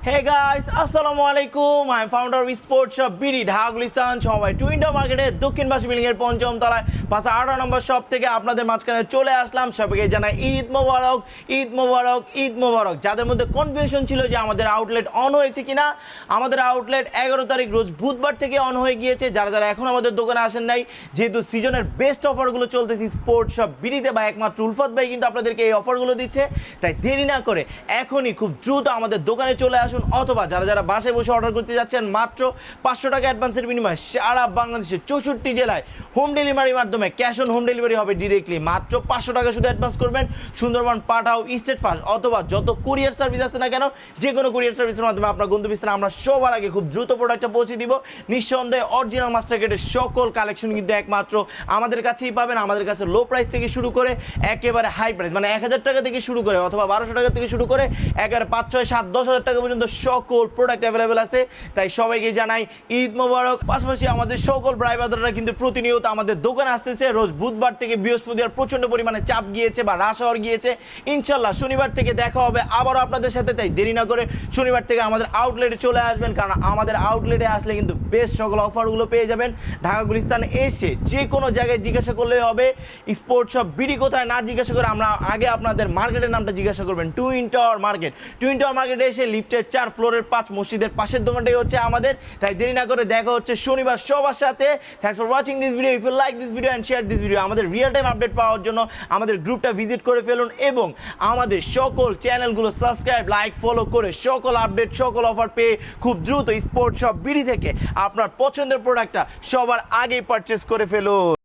Hey guys, আসসালামু আলাইকুম। I am founder of sports shop BD Dhaka Gulistan সবাই টুইন্টার মার্কেটের দক্ষিণবাসী বিল্ডিং এর পঞ্চম তলায় 518 নম্বর শপ থেকে আপনাদের মাঝখানে চলে আসলাম। সবাইকে জানাই ঈদ মোবারক, ঈদ মোবারক, ঈদ মোবারক। যাদের মধ্যে কনফিউশন ছিল যে আমাদের আউটলেট অন হয়েছে কিনা, আমাদের আউটলেট 11 তারিখ রোজ বুধবার থেকে অন হয়ে গিয়েছে। যারা যারা এখন আমাদের দোকানে আসেন নাই, যেহেতু সিজনের বেস্ট অফারগুলো চলতেছে স্পোর্টস শপ বিডিতে বা একমাত্র উলফাত ভাই কিন্তু আপনাদেরকে এই অফারগুলো দিচ্ছে, তাই দেরি না করে এখনই খুব দ্রুত আমাদের দোকানে চলে আসুন। অথবা যারা যারা বাসায় বসে অর্ডার করতে যাচ্ছেন মাত্র 500 টাকা অ্যাডভান্সের বিনিময়ে সারা বাংলাদেশের 64 জেলায় হোম ডেলিভারির মাধ্যমে ক্যাশ অন হোম ডেলিভারি হবে ডিরেক্টলি। মাত্র 500 টাকা শুধু অ্যাডভান্স করবেন। সুন্দরবন, পাঠাও, স্টেট ফাস্ট অথবা যত কুরিয়ার সার্ভিস আছে না কেন, যে কোনো কুরিয়ার সার্ভিসের মাধ্যমে আপনার গন্তব্যস্থানে আমরা সবার আগে খুব দ্রুত প্রোডাক্টটা পৌঁছে দিব। নিঃসন্দেহে অরিজিনাল মাস্টার কার্ডের সকল কালেকশন কিন্তু একমাত্র আমাদের কাছেই পাবেন। আমাদের কাছে লো প্রাইস থেকে শুরু করে একেবারে হাই প্রাইস, মানে 1000 টাকা থেকে শুরু করে অথবা 1200 টাকা থেকে শুরু করে একেবারে 5, 6, 7, 10,000 টাকা পর্যন্ত সকল প্রোডাক্ট অ্যাভেলেবেল আছে। তাই সবাইকে জানাই ঈদ মোবারক। পাশাপাশি আমাদের সকল ভাই ব্রাদাররা কিন্তু প্রতিনিয়ত আমাদের দোকানে আসতেছে। রোজ বুধবার থেকে বৃহস্পতিবার প্রচণ্ড পরিমাণে চাপ গিয়েছে বা রাশ হওয়ার গিয়েছে। ইনশাল্লাহ শনিবার থেকে দেখা হবে আবারও আপনাদের সাথে। তাই দেরি না করে শনিবার থেকে আমাদের আউটলেটে চলে আসবেন, কারণ আমাদের আউটলেটে আসলে কিন্তু বেস্ট সকল অফারগুলো পেয়ে যাবেন। ঢাকা গুলিস্তানে এসে যে কোনো জায়গায় জিজ্ঞাসা করলেই হবে স্পোর্টস শপ বিডি কোথায়, না জিজ্ঞাসা করে আমরা আগে আপনাদের মার্কেটের নামটা জিজ্ঞাসা করবেন, twin tower market. Twin tower মার্কেটে এসে লিফটের 4 ফ্লোরের 5 মসজিদের পাশের দোকানটাই হচ্ছে আমাদের। তাই দেরি না করে দেখা হচ্ছে শনিবার সবার সাথে। Thanks for watching this video. If you like this video and share this video. আমাদের রিয়েল টাইম আপডেট পাওয়ার জন্য আমাদের গ্রুপটা ভিজিট করে ফেলুন এবং আমাদের সকল চ্যানেলগুলো সাবস্ক্রাইব, লাইক, ফলো করে সকল আপডেট, সকল অফার পেয়ে খুব দ্রুত স্পোর্টস শপ বিডি থেকে আপনার পছন্দের প্রোডাক্টটা সবার আগেই পারচেস করে ফেলুন।